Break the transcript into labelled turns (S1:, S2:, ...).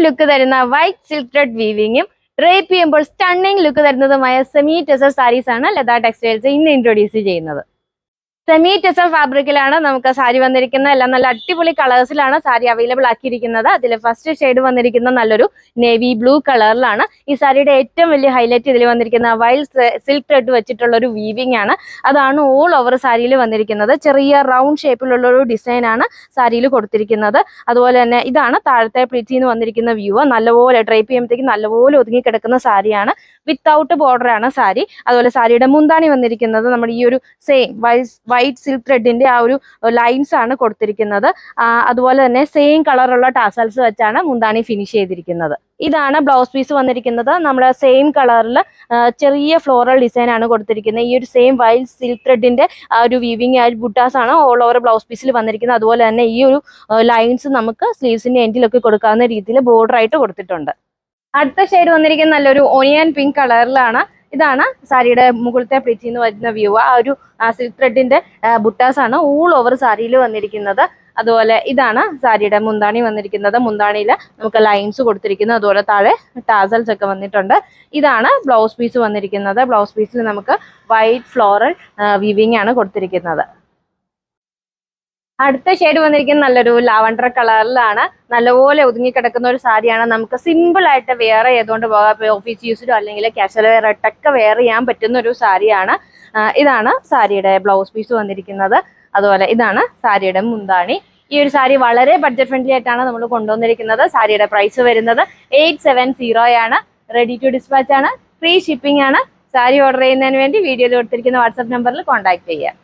S1: Look തരുന്ന white silk thread വീവിങ്ങും drape ചെയ്യുമ്പോൾ സ്റ്റണ്ണിങ് ലുക്ക് തരുന്നതുമായ സെമി ടെസർ സാരീസ് ആണ് ലത ടെക്സ്റ്റൈൽസ് ഇന്ന് ഇൻട്രൊഡ്യൂസ് ചെയ്യുന്നത്. സെമി ടെസർ ഫാബ്രിക്കിലാണ് നമുക്ക് സാരി വന്നിരിക്കുന്നത്. എല്ലാം നല്ല അടിപൊളി കളേഴ്സിലാണ് സാരി അവൈലബിൾ ആക്കിയിരിക്കുന്നത്. അതിൽ ഫസ്റ്റ് ഷെയ്ഡ് വന്നിരിക്കുന്ന നല്ലൊരു നേവി ബ്ലൂ കളറിലാണ്. ഈ സാരിയുടെ ഏറ്റവും വലിയ ഹൈലൈറ്റ് ഇതിൽ വന്നിരിക്കുന്ന വൈറ്റ് സിൽക്ക് ത്രെഡ് വെച്ചിട്ടുള്ള ഒരു വീവിംഗ് ആണ്. അതാണ് ഓൾ ഓവർ സാരിയിൽ വന്നിരിക്കുന്നത്. ചെറിയ റൗണ്ട് ഷേപ്പിലുള്ള ഒരു ഡിസൈൻ ആണ് സാരിയിൽ കൊടുത്തിരിക്കുന്നത്. അതുപോലെ തന്നെ ഇതാണ് താഴത്തെ പ്ലീറ്റിൽ നിന്ന് വന്നിരിക്കുന്ന വ്യൂ. നല്ലപോലെ ഡ്രൈപ്പ് ചെയ്യുമ്പോഴത്തേക്ക് നല്ലപോലെ ഒതുങ്ങി കിടക്കുന്ന സാരിയാണ്. വിത്തൗട്ട് ബോർഡർ ആണ് സാരി. അതുപോലെ സാരിയുടെ മുന്താണി വന്നിരിക്കുന്നത് നമ്മുടെ ഈ ഒരു സെയിം വൈറ്റ് സിൽക്ക് ത്രെഡിന്റെ ആ ഒരു ലൈൻസ് ആണ് കൊടുത്തിരിക്കുന്നത്. അതുപോലെ തന്നെ സെയിം കളറുള്ള ടാസൽസ് വെച്ചാണ് മുന്താണി ഫിനിഷ് ചെയ്തിരിക്കുന്നത്. ഇതാണ് ബ്ലൗസ് പീസ് വന്നിരിക്കുന്നത്. നമ്മുടെ സെയിം കളറിൽ ചെറിയ ഫ്ലോറൽ ഡിസൈൻ ആണ് കൊടുത്തിരിക്കുന്നത്. ഈ ഒരു സെയിം വൈറ്റ് സിൽക്ക് ത്രെഡിന്റെ ആ ഒരു വീവിങ് ബുട്ടാസ് ആണ് ഓൾ ഓവർ ബ്ലൗസ് പീസിൽ വന്നിരിക്കുന്നത്. അതുപോലെ തന്നെ ഈ ഒരു ലൈൻസ് നമുക്ക് സ്ലീവ്സിന്റെ എൻഡിലൊക്കെ കൊടുക്കാവുന്ന രീതിയിൽ ബോർഡർ ആയിട്ട് കൊടുത്തിട്ടുണ്ട്. അടുത്ത ഷെയ്ഡ് വന്നിരിക്കുന്നത് നല്ലൊരു ഓണിയൻ പിങ്ക് കളറിലാണ്. ഇതാണ് സാരിയുടെ മുകളിലത്തെ പ്ലീറ്റിൽ നിന്ന് വരുന്ന വ്യൂ. ആ ഒരു സിൽക്ക് ത്രെഡിന്റെ ബുട്ടാസ് ആണ് ഓൾ ഓവർ സാരിയിൽ വന്നിരിക്കുന്നത്. അതുപോലെ ഇതാണ് സാരിയുടെ മുന്താണി വന്നിരിക്കുന്നത്. മുന്താണിയിൽ നമുക്ക് ലൈൻസ് കൊടുത്തിരിക്കുന്നു. അതുപോലെ താഴെ ടാസൽസ് ഒക്കെ വന്നിട്ടുണ്ട്. ഇതാണ് ബ്ലൗസ് പീസ് വന്നിരിക്കുന്നത്. ബ്ലൗസ് പീസിൽ നമുക്ക് വൈറ്റ് ഫ്ലോറൽ വീവിംഗ് ആണ് കൊടുത്തിരിക്കുന്നത്. അടുത്ത ഷെയ്ഡ് വന്നിരിക്കുന്നത് നല്ലൊരു ലാവണ്ടർ കളറിലാണ്. നല്ലപോലെ ഒതുങ്ങി കിടക്കുന്ന ഒരു സാരിയാണ്. നമുക്ക് സിമ്പിൾ ആയിട്ട് വെയർ ചെയ്തുകൊണ്ട് പോകാം. ഓഫീസ് യൂസിലോ അല്ലെങ്കിൽ കാഷ്വൽ വെയർ ആയിട്ടൊക്കെ വെയർ ചെയ്യാൻ പറ്റുന്ന ഒരു സാരിയാണ്. ഇതാണ് സാരിയുടെ ബ്ലൗസ് പീസ് വന്നിരിക്കുന്നത്. അതുപോലെ ഇതാണ് സാരിയുടെ മുന്താണി. ഈ ഒരു സാരി വളരെ ബഡ്ജറ്റ് ഫ്രണ്ട്ലി ആയിട്ടാണ് നമ്മൾ കൊണ്ടുവന്നിരിക്കുന്നത്. സാരിയുടെ പ്രൈസ് വരുന്നത് 870 ആണ്. റെഡി ടു ഡിസ്പാച്ച് ആണ്. ഫ്രീ ഷിപ്പിംഗ് ആണ്. സാരി ഓർഡർ ചെയ്യുന്നതിന് വേണ്ടി വീഡിയോയിൽ കൊടുത്തിരിക്കുന്ന വാട്സ്ആപ്പ് നമ്പറിൽ കോൺടാക്ട് ചെയ്യുക.